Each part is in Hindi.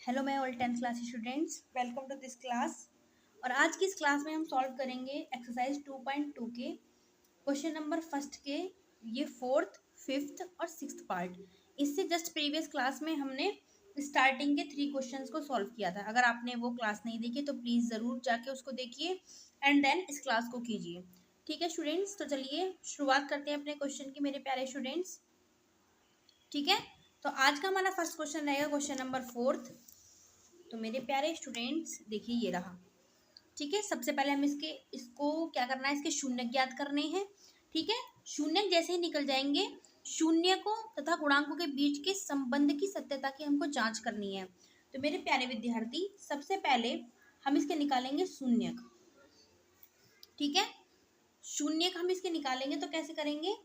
हेलो मैं all 10th class students, welcome to this class. और आज की इस क्लास में हम सॉल्व करेंगे एक्सरसाइज 2.2 के क्वेश्चन नंबर फर्स्ट के ये फोर्थ, फिफ्थ और सिक्स्थ पार्ट। इससे जस्ट प्रीवियस क्लास में हमने स्टार्टिंग के 3 क्वेश्चंस को सॉल्व किया था। अगर आपने वो क्लास नहीं देखी तो प्लीज़ ज़रूर जाके उसको देखिए एंड देन इस क्लास को कीजिए। ठीक है स्टूडेंट्स, तो चलिए शुरुआत करते हैं अपने क्वेश्चन की मेरे प्यारे स्टूडेंट्स। ठीक है, तो आज का हमारा फर्स्ट क्वेश्चन रहेगा क्वेश्चन नंबर फोर्थ। तो मेरे प्यारे स्टूडेंट्स देखिए ये रहा। ठीक है, सबसे पहले हम इसको क्या करना है, इसके शून्य ज्ञात करने हैं। ठीक है, शून्य जैसे ही निकल जाएंगे, शून्य को तथा गुणांकों के बीच के संबंध की सत्यता की हमको जांच करनी है। तो मेरे प्यारे विद्यार्थी, सबसे पहले हम इसके निकालेंगे शून्य। ठीक है, शून्य हम इसके निकालेंगे तो कैसे करेंगे,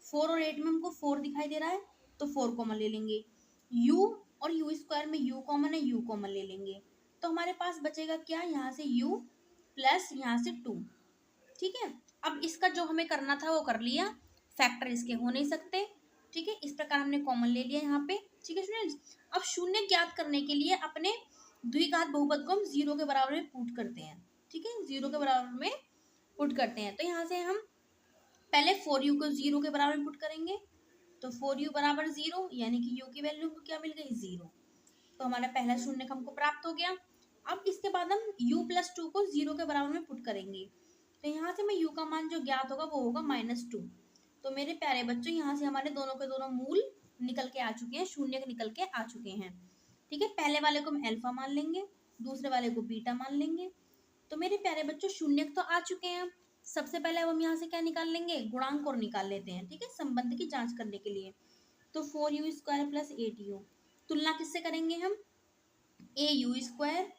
4 और 8 में हमको 4 दिखाई दे रहा है तो 4 कॉमन ले लेंगे। u और u स्क्वायर में u कॉमन है, u कॉमन ले लेंगे। तो हमारे पास बचेगा क्या, यहाँ से u प्लस यहाँ से 2। ठीक है, अब इसका जो हमें करना था वो कर लिया, फैक्टर इसके हो नहीं सकते। ठीक है, इस प्रकार हमने कॉमन ले लिया यहाँ पे। ठीक है स्टूडेंट्स, अब शून्य ज्ञात करने के लिए अपने द्विघात बहुपद को हम 0 के बराबर में पुट करते हैं। ठीक है, 0 के बराबर में पुट करते हैं। तो यहाँ से हम पहले 4u को 0 के बराबर में पुट करेंगे। तो 4u बराबर 0, यानी कि u की वैल्यू हमको क्या मिल गई, 0। तो हमारा पहला शून्य हमको प्राप्त हो गया। अब इसके बाद हम u प्लस 2 को 0 के बराबर में पुट करेंगे। तो यहाँ से मैं u का मान जो ज्ञात होगा वो होगा -2। तो मेरे प्यारे बच्चों, यहाँ से हमारे दोनों के दोनों मूल निकल के आ चुके हैं, शून्य निकल के आ चुके हैं। ठीक है, पहले वाले को हम अल्फा मान लेंगे, दूसरे वाले को बीटा मान लेंगे। तो मेरे प्यारे बच्चों, शून्य तो आ चुके हैं। सबसे पहले अब हम यहाँ से क्या निकाल लेंगे, गुणांक और निकाल लेते हैं। ठीक है, संबंध की जांच करने के लिए। तो 4u स्क्वायर प्लस 8u, तुलना किससे करेंगे हम, au स्क्वायर।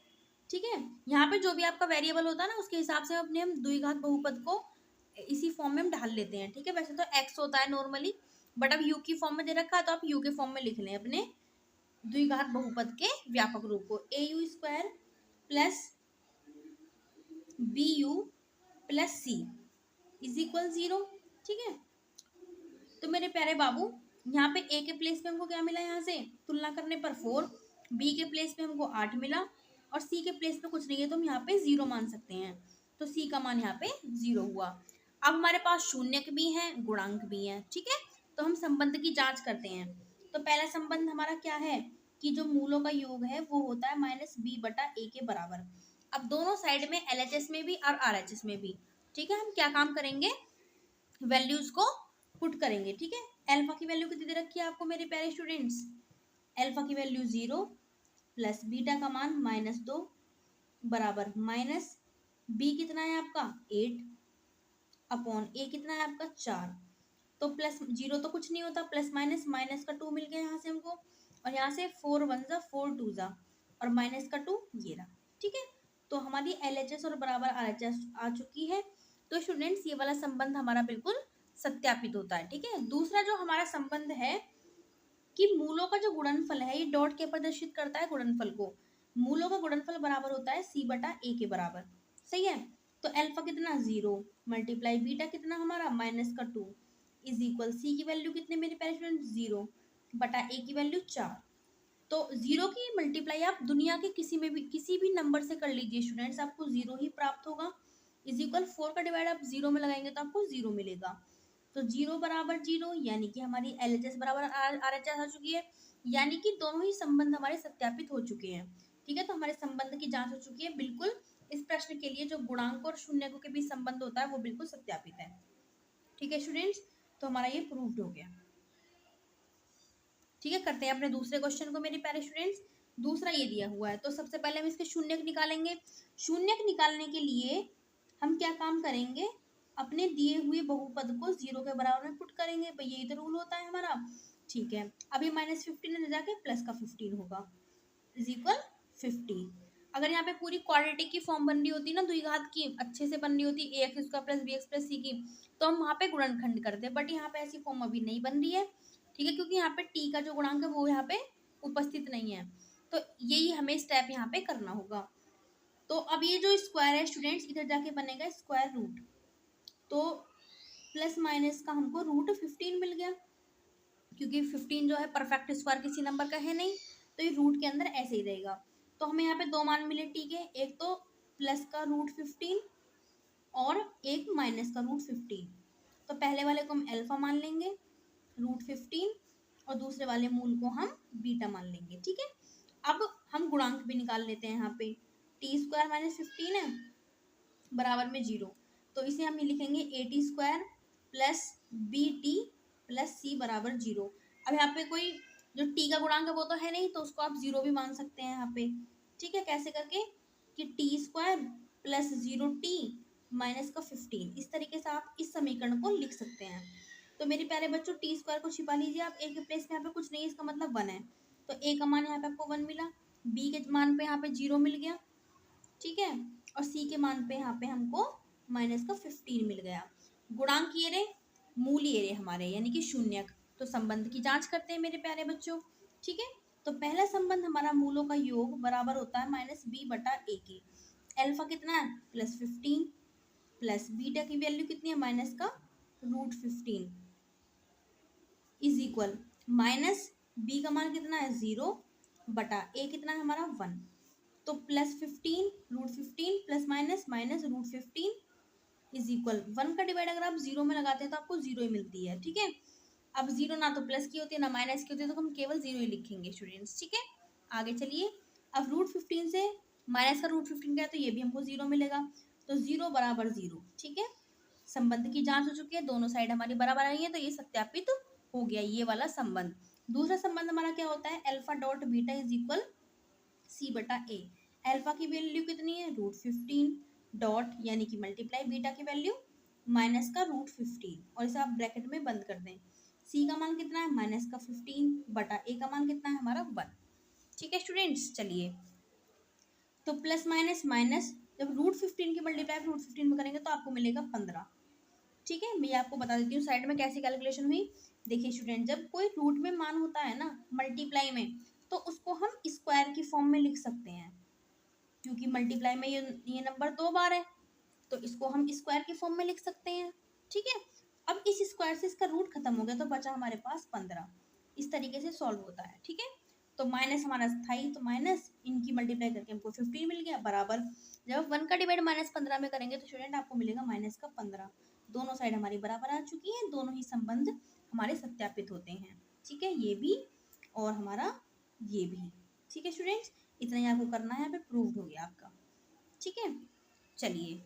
ठीक है, यहाँ पे जो भी आपका वेरिएबल होता है ना, उसके हिसाब से अपने हम द्विघात बहुपद को इसी फॉर्म में हम ढाल लेते हैं। ठीक है, वैसे तो x होता है नॉर्मली, बट अब u की फॉर्म में दे रखा है तो आप u के फॉर्म में लिख लें अपने द्विघात बहुपद के व्यापक रूप को। au square plus bu plus c is equal 0। ठीक है, तो मेरे प्यारे बाबू, यहाँ पे a के प्लेस पे हमको क्या मिला, यहाँ से तुलना करने पर 4, b के प्लेस पे हमको 8 मिला और c के प्लेस पे कुछ नहीं है तो हम यहाँ पे 0 मान सकते हैं। तो c का मान यहाँ पे 0 हुआ। अब हमारे पास शून्यक भी है, गुणांक भी है। ठीक है, तो हम संबंध की जांच करते हैं। तो पहला संबंध हमारा क्या है कि जो मूलों का योग है वो होता है -b/a के बराबर। अब दोनों साइड में LHS में भी और RHS में भी। ठीक है, हम क्या काम करेंगे, वैल्यूज को पुट करेंगे। ठीक है, अल्फा की वैल्यू कितनी दे रखी है आपको मेरे प्यारे स्टूडेंट्स, अल्फा की वैल्यू 0 प्लस बीटा का मान -2 बराबर माइनस बी कितना है आपका 8 अपॉन ए कितना है आपका 4। तो प्लस 0 तो कुछ नहीं होता, प्लस माइनस, माइनस का 2 मिल गया यहाँ से हमको, और यहाँ से 4 1 जा 4 2 जा और माइनस का 2 ये रहा। ठीक है, तो हमारी LHS और बराबर RHS आ चुकी है। तो स्टूडेंट्स, ये वाला संबंध हमारा बिल्कुल सत्यापित होता है। ठीक है, दूसरा जो हमारा संबंध है कि मूलों का जो गुणनफल है, ये डॉट के प्रदर्शित करता है गुणनफल को। मूलों का गुणनफल बराबर होता है c/a के बराबर। सही है, तो अल्फा कितना 0 मल्टीप्लाई बीटा कितना हमारा -2 इज इक्वल सी की वैल्यू कितने मेरे प्यारे स्टूडेंट 0/a की वैल्यू 4। तो 0 की मल्टीप्लाई आप दुनिया के किसी भी नंबर से कर लीजिए स्टूडेंट्स, आपको 0 ही प्राप्त होगा। इज इक्वल 4 का डिवाइड आप 0 में लगाएंगे तो आपको 0 मिलेगा। तो 0 बराबर 0, यानी कि हमारी LHS बराबर RHS आ चुकी है, यानी कि दोनों ही संबंध हमारे सत्यापित हो चुके हैं। ठीक है, तो हमारे संबंध की जांच हो चुकी है बिल्कुल। इस प्रश्न के लिए जो गुणांक और शून्यकों के बीच संबंध होता है वो बिल्कुल सत्यापित है। ठीक है स्टूडेंट्स, तो हमारा ये प्रूव्ड हो गया। ठीक है, करते हैं अपने दूसरे क्वेश्चन को मेरे प्यारे स्टूडेंट्स। दूसरा ये दिया हुआ है, तो सबसे पहले हम इसके शून्यक निकालेंगे। शून्यक निकालने के लिए हम क्या काम करेंगे, अपने दिए हुए बहुपद को 0 के बराबर में पुट करेंगे। भाई यही तो रूल होता है हमारा। ठीक है, अभी -15 में जाके प्लस का 15 होगा इज इक्वल 50। अगर यहाँ पे पूरी क्वाड्रेटिक की फॉर्म बन रही होती ना, द्विघात की अच्छे से बन रही होती ax² plus bx plus c की, तो हम वहाँ पे गुणनखंड करते, बट यहाँ पे ऐसी फॉर्म अभी नहीं बन रही है। ठीक है, क्योंकि यहाँ पे t का जो गुणांक है वो यहाँ पे उपस्थित नहीं है। तो यही हमें स्टेप यहाँ पे करना होगा। तो अब ये जो स्क्वायर है स्टूडेंट्स, इधर जाके बनेगा स्क्वायर रूट। तो प्लस माइनस का हमको √15 मिल गया, क्योंकि 15 जो है परफेक्ट स्क्वायर किसी नंबर का है नहीं। तो ये रूट के अंदर ऐसे ही रहेगा। तो हमें यहाँ पे दो मान मिले टी के, एक तो प्लस का रूट 15 और एक माइनस का रूट 15। तो पहले वाले को हम अल्फा मान लेंगे रूट 15 और दूसरे वाले मूल को हम बीटा मान लेंगे। ठीक है, अब हम गुणांक भी निकाल लेते हैं। यहाँ पे टी स्क्वायर माइनस 15 है बराबर में 0, तो इसे हम लिखेंगे A T square plus B T plus C बराबर 0। अब यहाँ पे कोई जो टी का गुणांक है वो तो है नहीं, तो उसको आप 0 भी मान सकते हैं यहाँ पे। ठीक है, कैसे करके कि T square plus 0t minus का 15, इस तरीके से आप इस समीकरण को लिख सकते हैं। तो मेरे प्यारे बच्चों टी स्क्वायर को छिपा लीजिए आप, ए के प्लेस में यहाँ पे कुछ नहीं है, इसका मतलब 1 है। तो ए का मान यहाँ पे आपको 1 मिला, बी के मान पे यहाँ पे 0 मिल गया। ठीक है, और सी के मान पे यहाँ पे हमको माइनस का 15 मिल गया। गुणांक ये रहे, मूल ये रहे हमारे, यानी कि शून्यक। तो संबंध की जांच करते हैं मेरे प्यारे बच्चों। ठीक है, तो पहला संबंध हमारा मूलों का योग बराबर होता है माइनस बी बटा ए के। अल्फा कितना है प्लस 15 प्लस बीटा की वैल्यू कितनी है माइनस का root 15 is equal minus B का मान कितना है 0 बटा ए कितना है हमारा 1। तो plus 15 root 15 plus minus minus root 15 is equal 1 का डिवाइड अगर आप 0 में लगाते हैं तो आपको 0 ही मिलती है। ठीक है, अब 0 ना तो प्लस की होती है ना माइनस की होती है, तो हम केवल 0 ही लिखेंगे स्टूडेंट्स। ठीक है, आगे चलिए। अब रूट 15 से माइनस का रूट 15 का है तो ये भी हमको 0 मिलेगा, तो 0 बराबर 0। ठीक है, संबंध की जांच हो चुकी है, दोनों साइड हमारी बराबर आई है, तो ये सत्यापित हो गया ये वाला संबंध। दूसरा संबंध हमारा क्या होता है, alpha dot beta is equal C बटा ए। अल्फा की वैल्यू कितनी है रूट 15 डॉट यानी कि मल्टीप्लाई बीटा की वैल्यू माइनस का रूट 15, और इसे आप ब्रैकेट में बंद कर दें। सी का मान कितना है माइनस का 15 बटा ए का मान कितना है हमारा 1। ठीक है स्टूडेंट्स, चलिए तो प्लस माइनस माइनस, जब रूट 15 की मल्टीप्लाई रूट 15 में करेंगे तो आपको मिलेगा 15। ठीक है, मैं आपको बता देती हूँ साइड में कैसे कैलकुलेशन हुई। देखिए स्टूडेंट, जब कोई रूट में मान होता है ना मल्टीप्लाई में, तो उसको हम स्क्वायर की फॉर्म में लिख सकते हैं, क्योंकि मल्टीप्लाई में ये नंबर 2 बार है, तो इसको हम स्क्वायर की फॉर्म में लिख सकते हैं। ठीक है, अब इस स्क्वायर से इसका रूट खत्म हो गया तो बचा हमारे पास 15। इस तरीके से सॉल्व होता है। ठीक है, तो माइनस हमारा था ही, तो माइनस इनकी मल्टीप्लाई करके हमको 15 मिल गया बराबर। जब 1 का डिवाइड माइनस 15 में करेंगे तो स्टूडेंट आपको मिलेगा माइनस का 15। दोनों साइड हमारी बराबर आ चुकी है, दोनों ही संबंध हमारे सत्यापित होते हैं। ठीक है, ये भी और हमारा ये भी। ठीक है स्टूडेंट्स, इतना ही आपको करना है, यहाँ पे प्रूव्ड हो गया आपका। ठीक है, चलिए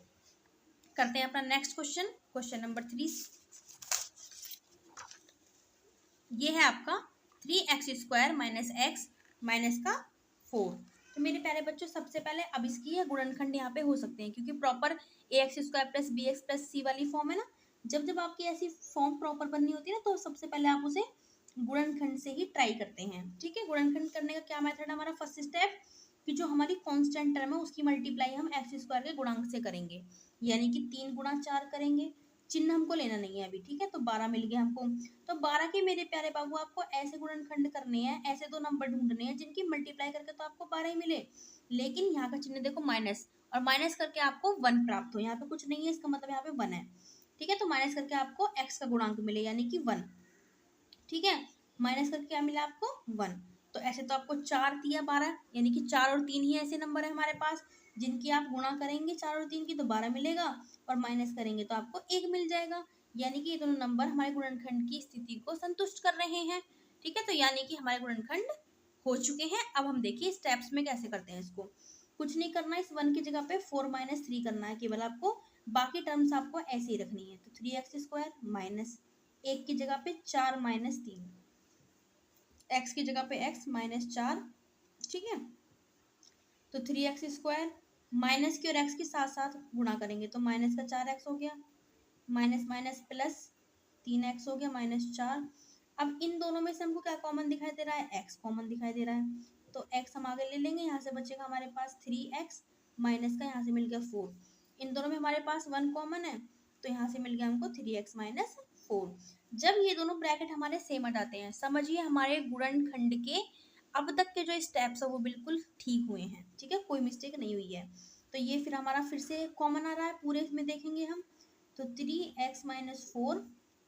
करते हैं अपना नेक्स्ट क्वेश्चन, क्वेश्चन नंबर 3। ये है आपका 3x square minus x minus का 4। तो मेरे प्यारे बच्चों सबसे पहले अब इसकी गुणनखंड यहाँ पे हो सकते हैं, क्योंकि proper ax square plus B X plus C वाली फॉर्म है ना। जब जब आपकी ऐसी फॉर्म प्रॉपर बननी होती है ना, तो सबसे पहले आप उसे गुणनखंड से ही ट्राई करते हैं। ठीक है, गुणनखंड करने का क्या मेथड है हमारा, फर्स्ट स्टेप कि जो हमारी कांस्टेंट टर्म है उसकी मल्टीप्लाई हम एक्स स्क्वायर के गुणांक से करेंगे, यानी कि 3 गुणा 4 करेंगे। चिन्ह हमको लेना नहीं है अभी। ठीक है, तो 12 मिल गया हमको। तो 12 के मेरे प्यारे बाबू आपको ऐसे गुणनखंड करने हैं, ऐसे दो नंबर ढूंढने हैं जिनकी मल्टीप्लाई करके तो आपको 12 ही मिले, लेकिन यहाँ का चिन्ह देखो माइनस, और माइनस करके आपको 1 प्राप्त हो। यहाँ पे कुछ नहीं है, इसका मतलब यहाँ पे 1 है। ठीक है, तो माइनस करके आपको x का गुणांक मिले यानी कि 1। ठीक है, माइनस करके क्या मिला आपको 1। तो ऐसे तो आपको 4 दिया 12, यानी कि 4 और 3 ही ऐसे नंबर है हमारे पास जिनकी आप गुणा करेंगे 4 और 3 की तो 12 मिलेगा, और माइनस करेंगे तो आपको 1 मिल जाएगा। यानी कि ये दोनों नंबर हमारे गुणनखंड की स्थिति को संतुष्ट कर रहे हैं। ठीक है, तो यानी कि हमारे गुणनखंड हो चुके हैं। अब हम देखिए स्टेप्स में कैसे करते हैं इसको। कुछ नहीं करना, इस 1 की जगह पे 4 माइनस 3 करना है केवल आपको, बाकी टर्म्स आपको ऐसे ही रखनी है। तो 3x स्क्वायर माइनस 1 की जगह पे 4 माइनस 3, x की जगह पे x माइनस 4। ठीक है, तो 3x स्क्वायर माइनस की और x के साथ साथ गुणा करेंगे तो माइनस का 4x हो गया, माइनस माइनस प्लस 3x हो गया माइनस 4। अब इन दोनों में से हमको क्या कॉमन दिखाई दे रहा है, x कॉमन दिखाई दे रहा है, तो x हम आगे ले लेंगे। यहाँ से बचेगा हमारे पास 3x माइनस का यहाँ से मिल गया 4। इन दोनों में हमारे पास 1 कॉमन है, तो यहाँ से मिल गया हमको 3x माइनस 4। जब ये दोनों ब्रैकेट हमारे सेम आ जाते हैं, समझिए हमारे गुणनखंड के अब तक के जो स्टेप्स है वो बिल्कुल ठीक हुए हैं। ठीक है, कोई मिस्टेक नहीं हुई है। तो ये फिर हमारा फिर से कॉमन आ रहा है, पूरे में देखेंगे हम तो 3x माइनस 4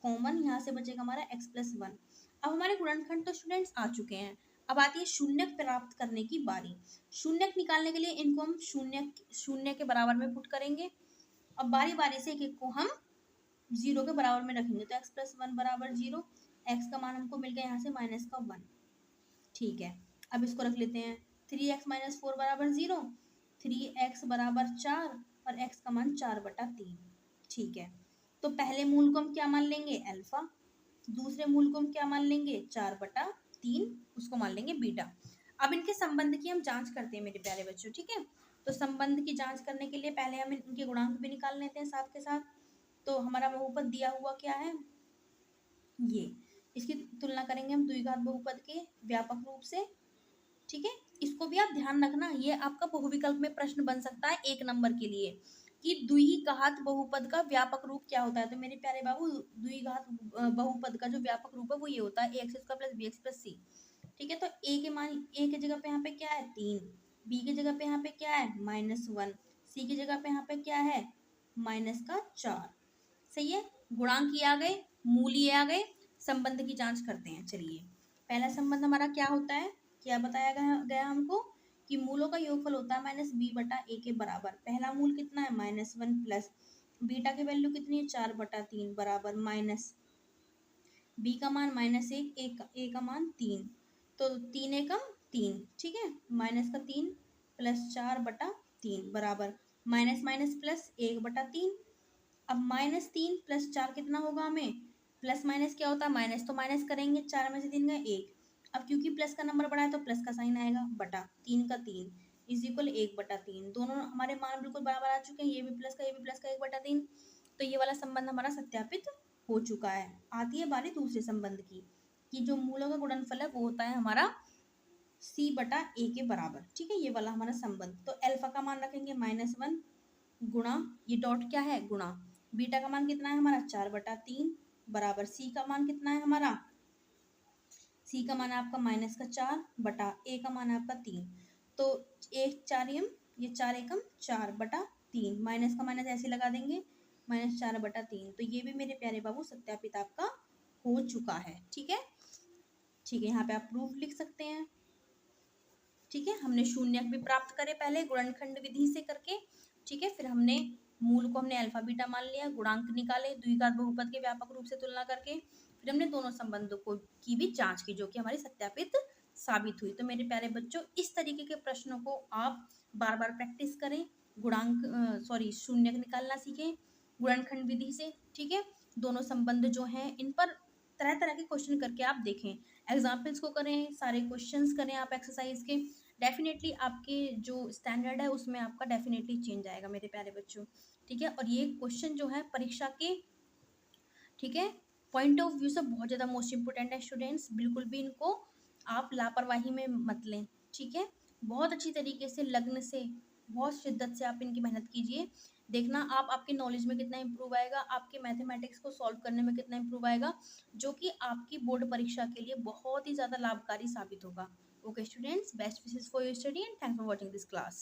कॉमन, यहाँ से बचेगा हमारा x प्लस 1। अब हमारे गुणनखंड तो स्टूडेंट्स आ चुके हैं। अब आती है शून्यक प्राप्त करने की बारी। शून्यक निकालने के लिए इनको हम शून्य शून्य के बराबर में पुट करेंगे। अब बारी बारी से एक एक को हम 0 के बराबर में रखेंगे। तो x+1 बराबर 0, x का मान हमको मिल गया यहाँ से -1। ठीक है, अब इसको रख लेते हैं। 3x - 4 बराबर 0, 3x बराबर 4 और x का मान 4/3। ठीक है, तो पहले मूल को हम क्या मान लेंगे, अल्फा। दूसरे मूल को हम क्या मान लेंगे, 4/3, उसको मान लेंगे बीटा। अब इनके संबंध की हम जांच करते हैं मेरे प्यारे बच्चों। ठीक है, तो संबंध की जांच करने के लिए पहले हम इनके गुणांक भी निकाल लेते हैं साथ के साथ। तो हमारा बहुपद दिया हुआ क्या है, ये। इसकी तुलना करेंगे हम द्विघात बहुपद के व्यापक रूप से। ठीक है, इसको भी आप ध्यान रखना, ये आपका बहुविकल्प में प्रश्न बन सकता है 1 नंबर के लिए कि द्विघात बहुपद का व्यापक रूप क्या होता है। तो मेरे प्यारे बाबू, द्विघात बहुपद का जो व्यापक रूप है वो ये होता है ax² + bx + c। ठीक है, तो a के मान, a की जगह पे यहाँ पे क्या है 3, b की जगह पे यहाँ पे क्या है -1, c की जगह पे यहाँ पे क्या है -4। सही है, गुणांक ये आ गए, मूल ये आ गए। संबंध की जांच करते हैं। चलिए, पहला संबंध हमारा क्या होता है, क्या बताया गया हमको कि मूलों का योगफल होता है -b/a के बराबर। पहला मूल कितना है -1 प्लस बीटा की वैल्यू कितनी है 4/3 बराबर माइनस बी का मान -1, ए का मान 3, तो 3 एकम 3। ठीक है, -3 + 4/3 बराबर माइनस माइनस प्लस 1/3। अब -3 + 4 कितना होगा हमें, प्लस माइनस क्या होता है, माइनस तो माइनस करेंगे, 4 में से 3 गए 1। अब क्योंकि प्लस का नंबर बड़ा है तो प्लस का साइन आएगा, बटा 3 का 3 = 1/3। दोनों हमारे मान बिल्कुल बराबर आ चुके हैं, ये भी प्लस का ये भी प्लस का 1/3। तो ये वाला संबंध हमारा सत्यापित हो चुका है। आती है बारी दूसरे संबंध की, कि जो मूलों का गुणनफल है वो होता है हमारा c/a के बराबर। ठीक है, ये वाला हमारा संबंध। तो अल्फा का मान रखेंगे -1 गुणा, ये डॉट क्या है, गुणा बीटा का मान कितना है हमारा 4/3 बराबर सी का मान कितना है हमारा, सी का मान है आपका -4 बटा ए का मान है आपका 3। तो 1 ये 4 एकम 4/3, माइनस का माइनस ऐसे लगा देंगे, -4/3। तो ये भी मेरे प्यारे बाबू सत्यापित आपका हो चुका है। ठीक है, ठीक है, यहाँ पे आप प्रूफ लिख सकते हैं। ठीक है, हमने शून्यक भी प्राप्त करे पहले गुणनखंड विधि से करके। ठीक है, फिर हमने मूल को हमने अल्फा बीटा मान लिया, गुणांक निकाले द्विघात बहुपद के व्यापक रूप से तुलना करके, फिर हमने दोनों संबंधों को की भी जांच की, जो कि हमारी सत्यापित साबित हुई। तो मेरे प्यारे बच्चों, इस तरीके के प्रश्नों को आप बार बार प्रैक्टिस करें, शून्यक निकालना सीखें गुणनखंड विधि से। ठीक है, दोनों संबंध जो हैं इन पर तरह तरह के क्वेश्चन करके आप देखें, एग्जाम्पल्स को करें, सारे क्वेश्चंस करें आप एक्सरसाइज के। डेफिनेटली आपके जो स्टैंडर्ड है उसमें आपका डेफिनेटली चेंज आएगा मेरे प्यारे बच्चों। ठीक है, और ये क्वेश्चन जो है परीक्षा के, ठीक है, पॉइंट ऑफ व्यू से बहुत ज़्यादा मोस्ट इंपोर्टेंट है स्टूडेंट्स। बिल्कुल भी इनको आप लापरवाही में मत लें। ठीक है, बहुत अच्छी तरीके से, लग्न से, बहुत शिद्दत से आप इनकी मेहनत कीजिए। देखना आप, आपके नॉलेज में कितना इंप्रूव आएगा, आपके मैथमेटिक्स को सॉल्व करने में कितना इंप्रूव आएगा, जो कि आपकी बोर्ड परीक्षा के लिए बहुत ही ज़्यादा लाभकारी साबित होगा। Okay students, best wishes for your study and thanks for watching this class.